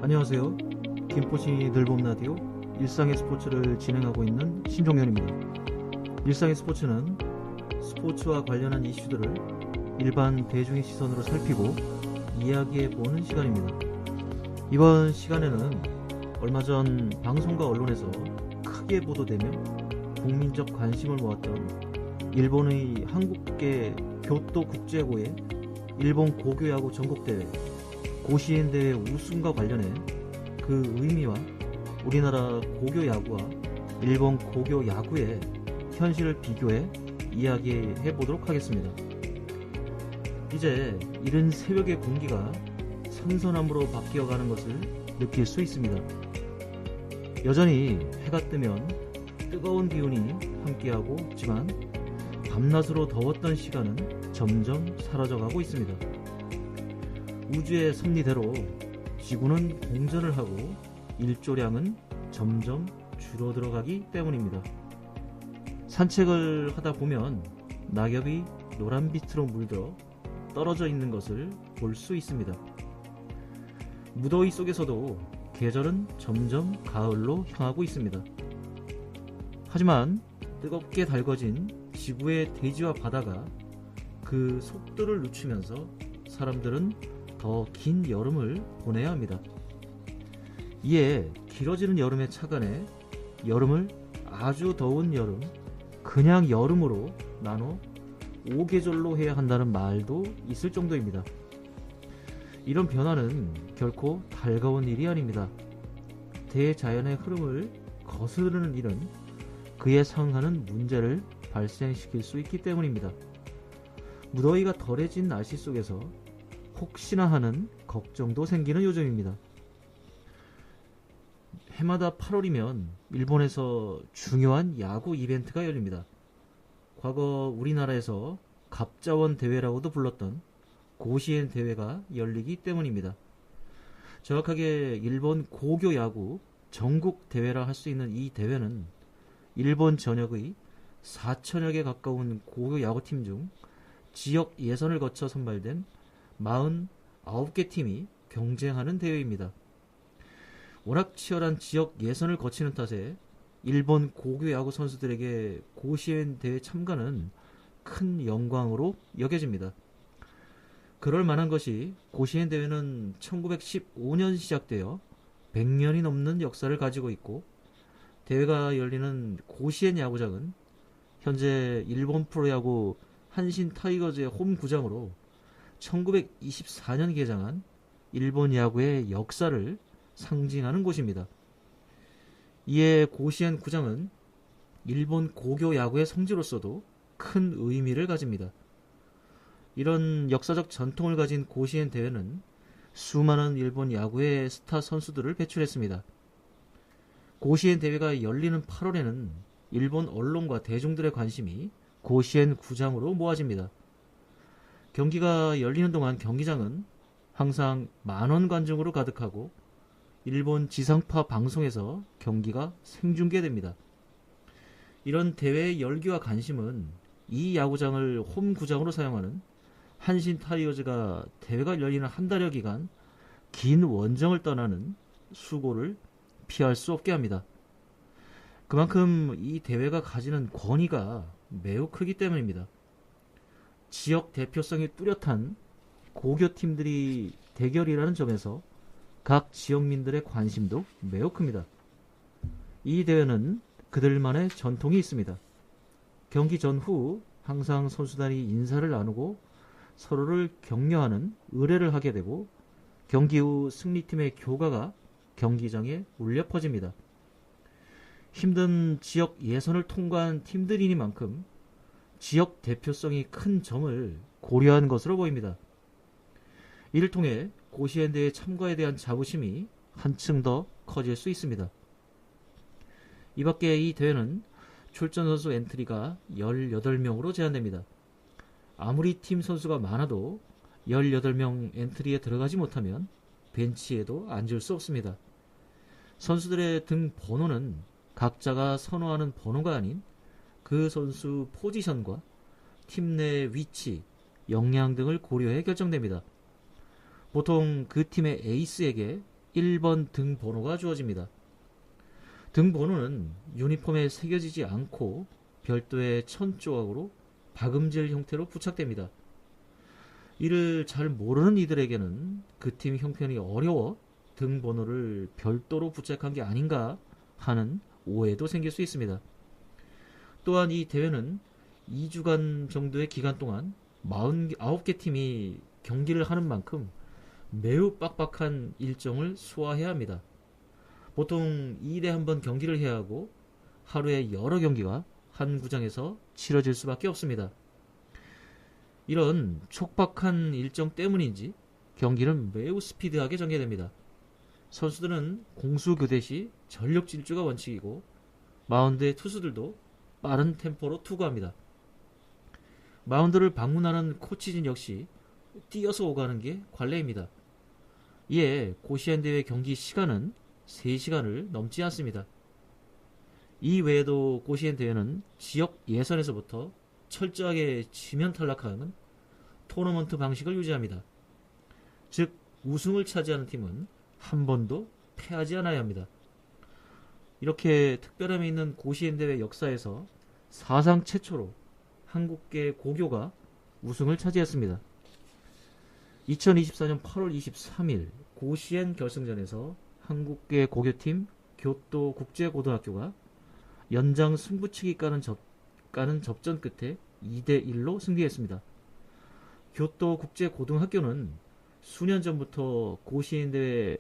안녕하세요. 김포시 늘봄라디오 일상의 스포츠를 진행하고 있는 신종현입니다. 일상의 스포츠는 스포츠와 관련한 이슈들을 일반 대중의 시선으로 살피고 이야기해보는 시간입니다. 이번 시간에는 얼마 전 방송과 언론에서 크게 보도되며 국민적 관심을 모았던 일본의 한국계 교토 국제고의 일본 고교야구 전국대회 고시엔 대회 우승과 관련해 그 의미와 우리나라 고교야구와 일본 고교야구의 현실을 비교해 이야기해 보도록 하겠습니다. 이제 이른 새벽의 공기가 선선함으로 바뀌어가는 것을 느낄 수 있습니다. 여전히 해가 뜨면 뜨거운 기운이 함께하고 있지만 밤낮으로 더웠던 시간은 점점 사라져가고 있습니다. 우주의 섭리대로 지구는 공전을 하고 일조량은 점점 줄어들어가기 때문입니다. 산책을 하다 보면 낙엽이 노란빛으로 물들어 떨어져 있는 것을 볼 수 있습니다. 무더위 속에서도 계절은 점점 가을로 향하고 있습니다. 하지만 뜨겁게 달궈진 지구의 대지와 바다가 그 속도를 늦추면서 사람들은 더 긴 여름을 보내야 합니다. 이에 길어지는 여름에 착안해 여름을 아주 더운 여름, 그냥 여름으로 나눠 5계절로 해야 한다는 말도 있을 정도입니다. 이런 변화는 결코 달가운 일이 아닙니다. 대자연의 흐름을 거스르는 일은 그에 상응하는 문제를 발생시킬 수 있기 때문입니다. 무더위가 덜해진 날씨 속에서 혹시나 하는 걱정도 생기는 요즘입니다. 해마다 8월이면 일본에서 중요한 야구 이벤트가 열립니다. 과거 우리나라에서 갑자원 대회라고도 불렀던 고시엔 대회가 열리기 때문입니다. 정확하게 일본 고교 야구 전국 대회라 할 수 있는 이 대회는 일본 전역의 4천여 개 가까운 고교 야구팀 중 지역 예선을 거쳐 선발된 49개 팀이 경쟁하는 대회입니다. 워낙 치열한 지역 예선을 거치는 탓에 일본 고교 야구 선수들에게 고시엔 대회 참가는 큰 영광으로 여겨집니다. 그럴 만한 것이 고시엔 대회는 1915년 시작되어 100년이 넘는 역사를 가지고 있고, 대회가 열리는 고시엔 야구장은 현재 일본 프로야구 한신 타이거즈의 홈 구장으로 1924년 개장한 일본 야구의 역사를 상징하는 곳입니다. 이에 고시엔 구장은 일본 고교 야구의 성지로서도 큰 의미를 가집니다. 이런 역사적 전통을 가진 고시엔 대회는 수많은 일본 야구의 스타 선수들을 배출했습니다. 고시엔 대회가 열리는 8월에는 일본 언론과 대중들의 관심이 고시엔 구장으로 모아집니다. 경기가 열리는 동안 경기장은 항상 만원 관중으로 가득하고 일본 지상파 방송에서 경기가 생중계됩니다. 이런 대회의 열기와 관심은 이 야구장을 홈 구장으로 사용하는 한신 타이거즈가 대회가 열리는 한 달여 기간 긴 원정을 떠나는 수고를 피할 수 없게 합니다. 그만큼 이 대회가 가지는 권위가 매우 크기 때문입니다. 지역 대표성이 뚜렷한 고교팀들이 대결이라는 점에서 각 지역민들의 관심도 매우 큽니다. 이 대회는 그들만의 전통이 있습니다. 경기 전후 항상 선수단이 인사를 나누고 서로를 격려하는 의례를 하게 되고, 경기 후 승리팀의 교가가 경기장에 울려 퍼집니다. 힘든 지역 예선을 통과한 팀들이니만큼 지역 대표성이 큰 점을 고려한 것으로 보입니다. 이를 통해 고시엔 대회 참가에 대한 자부심이 한층 더 커질 수 있습니다. 이 밖에 이 대회는 출전 선수 엔트리가 18명으로 제한됩니다. 아무리 팀 선수가 많아도 18명 엔트리에 들어가지 못하면 벤치에도 앉을 수 없습니다. 선수들의 등 번호는 각자가 선호하는 번호가 아닌 그 선수 포지션과 팀 내 위치, 역량 등을 고려해 결정됩니다. 보통 그 팀의 에이스에게 1번 등번호가 주어집니다. 등번호는 유니폼에 새겨지지 않고 별도의 천조각으로 박음질 형태로 부착됩니다. 이를 잘 모르는 이들에게는 그 팀 형편이 어려워 등번호를 별도로 부착한 게 아닌가 하는 오해도 생길 수 있습니다. 또한 이 대회는 2주간 정도의 기간 동안 49개 팀이 경기를 하는 만큼 매우 빡빡한 일정을 소화해야 합니다. 보통 2일에 한 번 경기를 해야 하고 하루에 여러 경기가 한 구장에서 치러질 수밖에 없습니다. 이런 촉박한 일정 때문인지 경기는 매우 스피드하게 전개됩니다. 선수들은 공수 교대 시 전력 질주가 원칙이고 마운드의 투수들도 빠른 템포로 투구합니다. 마운드를 방문하는 코치진 역시 뛰어서 오가는 게 관례입니다. 이에 고시안 대회 경기 시간은 3시간을 넘지 않습니다. 이 외에도 고시안 대회는 지역 예선에서부터 철저하게 지면 탈락하는 토너먼트 방식을 유지합니다. 즉 우승을 차지하는 팀은 한 번도 패하지 않아야 합니다. 이렇게 특별함이 있는 고시안 대회 역사에서 사상 최초로 한국계 고교가 우승을 차지했습니다. 2024년 8월 23일 고시엔 결승전에서 한국계 고교팀 교토국제고등학교가 연장 승부치기 까는 접전 끝에 2대1로 승리했습니다. 교토국제고등학교는 수년 전부터 고시엔 대회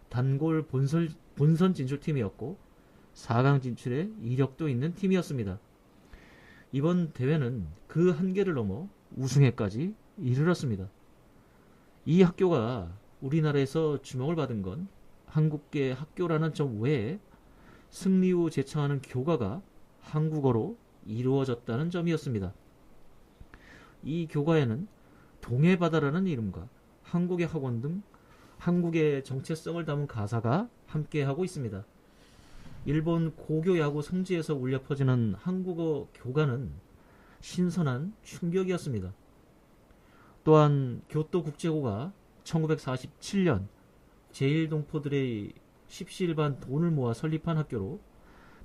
단골 본선 진출팀이었고 4강 진출에 이력도 있는 팀이었습니다. 이번 대회는 그 한계를 넘어 우승회까지 이르렀습니다. 이 학교가 우리나라에서 주목을 받은 건 한국계 학교라는 점 외에 승리 후 제창하는 교과가 한국어로 이루어졌다는 점이었습니다. 이 교과에는 동해바다라는 이름과 한국의 학원 등 한국의 정체성을 담은 가사가 함께하고 있습니다. 일본 고교 야구 성지에서 울려 퍼지는 한국어 교과는 신선한 충격이었습니다. 또한 교토국제고가 1947년 제1동포들의 십시일반 돈을 모아 설립한 학교로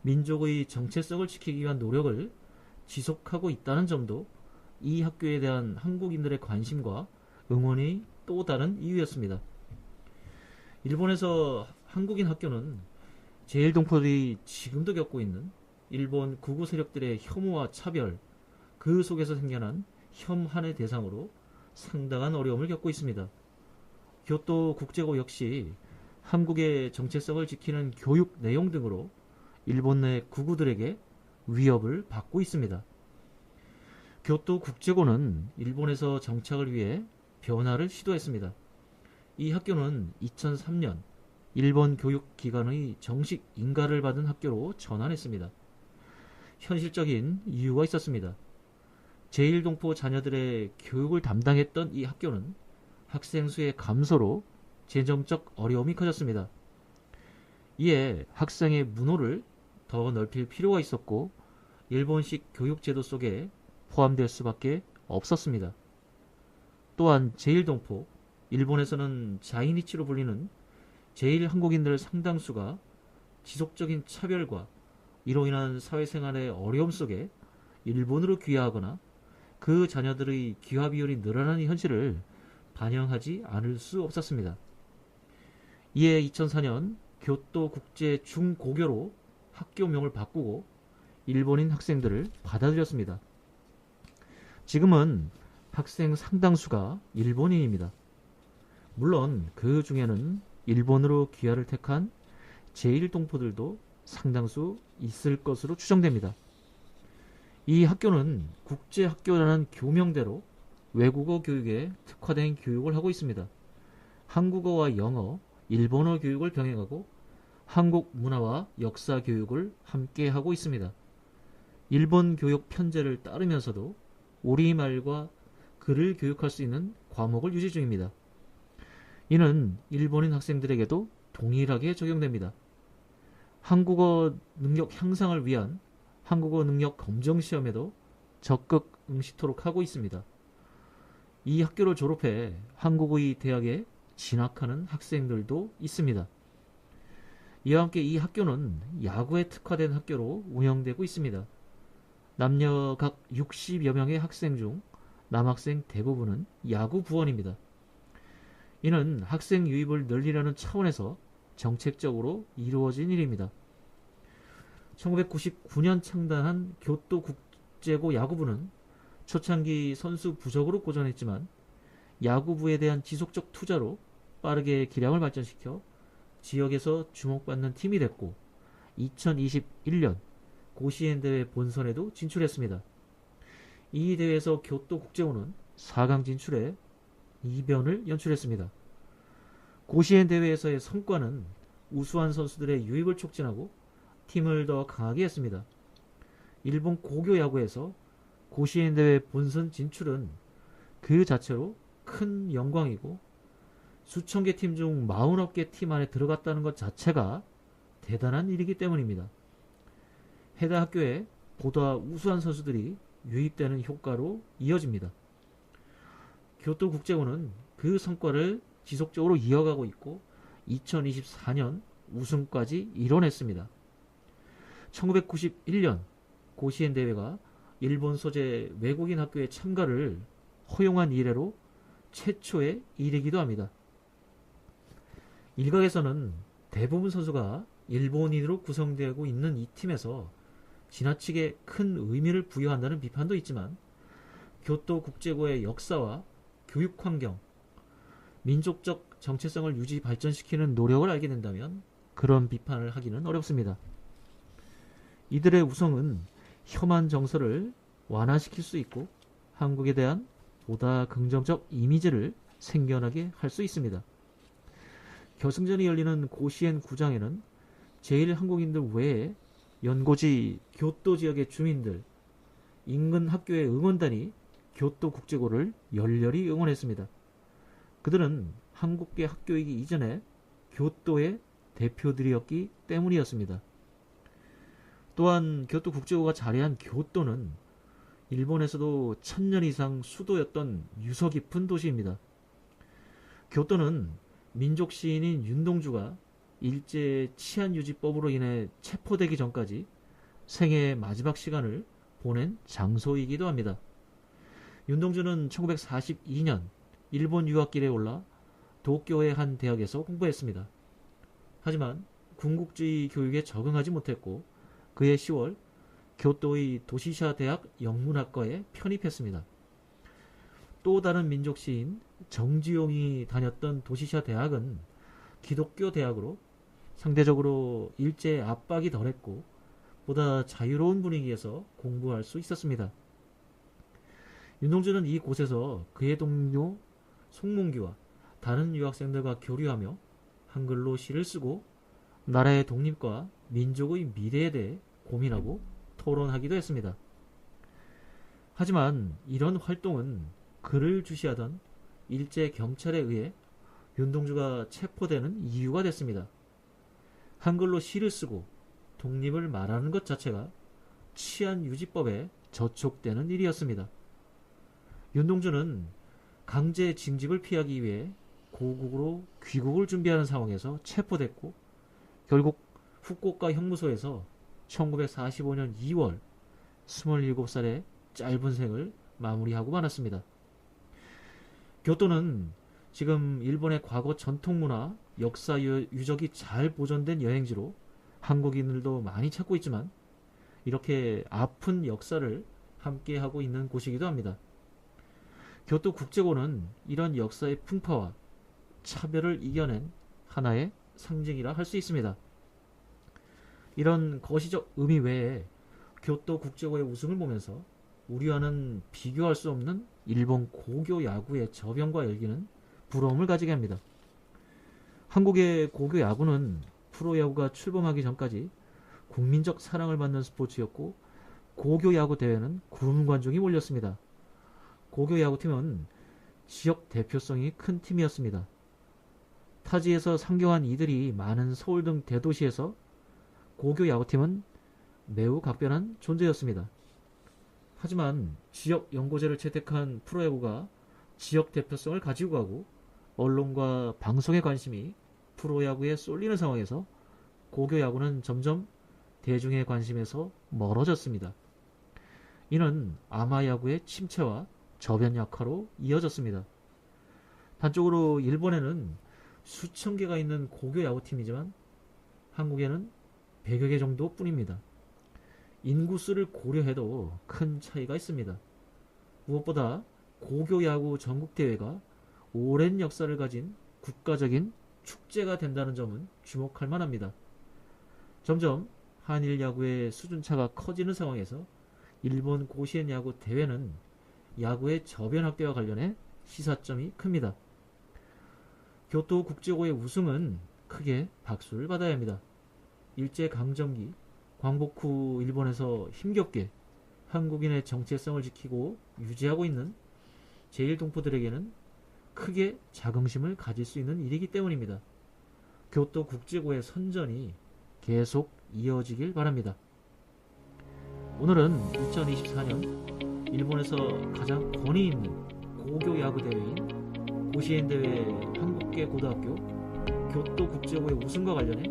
민족의 정체성을 지키기 위한 노력을 지속하고 있다는 점도 이 학교에 대한 한국인들의 관심과 응원이 또 다른 이유였습니다. 일본에서 한국인 학교는 제1동포들이 지금도 겪고 있는 일본 극우 세력들의 혐오와 차별, 그 속에서 생겨난 혐한의 대상으로 상당한 어려움을 겪고 있습니다. 교토국제고 역시 한국의 정체성을 지키는 교육 내용 등으로 일본 내 극우들에게 위협을 받고 있습니다. 교토국제고는 일본에서 정착을 위해 변화를 시도했습니다. 이 학교는 2003년 일본 교육기관의 정식 인가를 받은 학교로 전환했습니다. 현실적인 이유가 있었습니다. 제1동포 자녀들의 교육을 담당했던 이 학교는 학생 수의 감소로 재정적 어려움이 커졌습니다. 이에 학생의 문호를 더 넓힐 필요가 있었고 일본식 교육제도 속에 포함될 수밖에 없었습니다. 또한 제1동포, 일본에서는 자이니치로 불리는 제1한국인들 상당수가 지속적인 차별과 이로 인한 사회생활의 어려움 속에 일본으로 귀화하거나 그 자녀들의 귀화 비율이 늘어나는 현실을 반영하지 않을 수 없었습니다. 이에 2004년 교토국제중고교로 학교명을 바꾸고 일본인 학생들을 받아들였습니다. 지금은 학생 상당수가 일본인입니다. 물론 그 중에는 일본으로 귀화를 택한 제1동포들도 상당수 있을 것으로 추정됩니다. 이 학교는 국제학교라는 교명대로 외국어 교육에 특화된 교육을 하고 있습니다. 한국어와 영어, 일본어 교육을 병행하고 한국 문화와 역사 교육을 함께 하고 있습니다. 일본 교육 편제를 따르면서도 우리말과 글을 교육할 수 있는 과목을 유지 중입니다. 이는 일본인 학생들에게도 동일하게 적용됩니다. 한국어 능력 향상을 위한 한국어 능력 검정 시험에도 적극 응시토록 하고 있습니다. 이 학교를 졸업해 한국의 대학에 진학하는 학생들도 있습니다. 이와 함께 이 학교는 야구에 특화된 학교로 운영되고 있습니다. 남녀 각 60여 명의 학생 중 남학생 대부분은 야구 부원입니다. 이는 학생 유입을 늘리려는 차원에서 정책적으로 이루어진 일입니다. 1999년 창단한 교토국제고 야구부는 초창기 선수 부족으로 고전했지만 야구부에 대한 지속적 투자로 빠르게 기량을 발전시켜 지역에서 주목받는 팀이 됐고 2021년 고시엔 대회 본선에도 진출했습니다. 이 대회에서 교토국제고는 4강 진출에 이변을 연출했습니다. 고시엔 대회에서의 성과는 우수한 선수들의 유입을 촉진하고 팀을 더 강하게 했습니다. 일본 고교 야구에서 고시엔 대회 본선 진출은 그 자체로 큰 영광이고 수천 개 팀 중 49개 팀 안에 들어갔다는 것 자체가 대단한 일이기 때문입니다. 해당 학교에 보다 우수한 선수들이 유입되는 효과로 이어집니다. 교토국제고는 그 성과를 지속적으로 이어가고 있고 2024년 우승까지 이뤄냈습니다. 1991년 고시엔 대회가 일본 소재 외국인 학교의 참가를 허용한 이래로 최초의 일이기도 합니다. 일각에서는 대부분 선수가 일본인으로 구성되고 있는 이 팀에서 지나치게 큰 의미를 부여한다는 비판도 있지만 교토국제고의 역사와 교육환경, 민족적 정체성을 유지 발전시키는 노력을 알게 된다면 그런 비판을 하기는 어렵습니다. 이들의 우승은 혐한 정서를 완화시킬 수 있고 한국에 대한 보다 긍정적 이미지를 생겨나게 할 수 있습니다. 결승전이 열리는 고시엔 구장에는 제1한국인들 외에 연고지 교토 지역의 주민들, 인근 학교의 응원단이 교토국제고를 열렬히 응원했습니다. 그들은 한국계 학교이기 이전에 교토의 대표들이었기 때문이었습니다. 또한 교토국제고가 자리한 교토는 일본에서도 1000년 이상 수도였던 유서 깊은 도시입니다. 교토는 민족 시인인 윤동주가 일제 치안유지법으로 인해 체포되기 전까지 생애의 마지막 시간을 보낸 장소이기도 합니다. 윤동주는 1942년 일본 유학길에 올라 도쿄의 한 대학에서 공부했습니다. 하지만 군국주의 교육에 적응하지 못했고 그해 10월 교토의 도시샤 대학 영문학과에 편입했습니다. 또 다른 민족 시인 정지용이 다녔던 도시샤 대학은 기독교 대학으로 상대적으로 일제의 압박이 덜했고 보다 자유로운 분위기에서 공부할 수 있었습니다. 윤동주는 이곳에서 그의 동료 송몽기와 다른 유학생들과 교류하며 한글로 시를 쓰고 나라의 독립과 민족의 미래에 대해 고민하고 토론하기도 했습니다. 하지만 이런 활동은 그를 주시하던 일제 경찰에 의해 윤동주가 체포되는 이유가 됐습니다. 한글로 시를 쓰고 독립을 말하는 것 자체가 치안유지법에 저촉되는 일이었습니다. 윤동주는 강제 징집을 피하기 위해 고국으로 귀국을 준비하는 상황에서 체포됐고 결국 후쿠오카 형무소에서 1945년 2월 27살의 짧은 생을 마무리하고 말았습니다. 교토는 지금 일본의 과거 전통문화, 역사 유적이 잘 보존된 여행지로 한국인들도 많이 찾고 있지만 이렇게 아픈 역사를 함께하고 있는 곳이기도 합니다. 교토국제고는 이런 역사의 풍파와 차별을 이겨낸 하나의 상징이라 할 수 있습니다. 이런 거시적 의미 외에 교토국제고의 우승을 보면서 우리와는 비교할 수 없는 일본 고교 야구의 저변과 열기는 부러움을 가지게 합니다. 한국의 고교 야구는 프로야구가 출범하기 전까지 국민적 사랑을 받는 스포츠였고 고교 야구 대회는 구름 관중이 몰렸습니다. 고교 야구팀은 지역 대표성이 큰 팀이었습니다. 타지에서 상경한 이들이 많은 서울 등 대도시에서 고교 야구팀은 매우 각별한 존재였습니다. 하지만 지역 연고제를 채택한 프로야구가 지역 대표성을 가지고 가고 언론과 방송의 관심이 프로야구에 쏠리는 상황에서 고교야구는 점점 대중의 관심에서 멀어졌습니다. 이는 아마야구의 침체와 저변 약화로 이어졌습니다. 단적으로 일본에는 수천 개가 있는 고교야구팀이지만 한국에는 100여 개 정도 뿐입니다. 인구수를 고려해도 큰 차이가 있습니다. 무엇보다 고교야구 전국대회가 오랜 역사를 가진 국가적인 축제가 된다는 점은 주목할 만합니다. 점점 한일 야구의 수준차가 커지는 상황에서 일본 고시엔 야구 대회는 야구의 저변 확대와 관련해 시사점이 큽니다. 교토 국제고의 우승은 크게 박수를 받아야 합니다. 일제강점기 광복 후 일본에서 힘겹게 한국인의 정체성을 지키고 유지하고 있는 제1동포들에게는 크게 자긍심을 가질 수 있는 일이기 때문입니다. 교토 국제고의 선전이 계속 이어지길 바랍니다. 오늘은 2024년 일본에서 가장 권위 있는 고교 야구 대회인 고시엔 대회 한국계 고등학교 교토 국제고의 우승과 관련해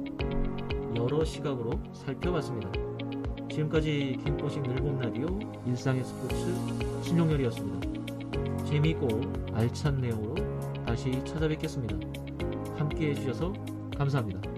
여러 시각으로 살펴봤습니다. 지금까지 김포식 늘봄 라디오 일상의 스포츠 신용렬이었습니다. 재미있고 알찬 내용으로 다시 찾아뵙겠습니다. 함께 해주셔서 감사합니다.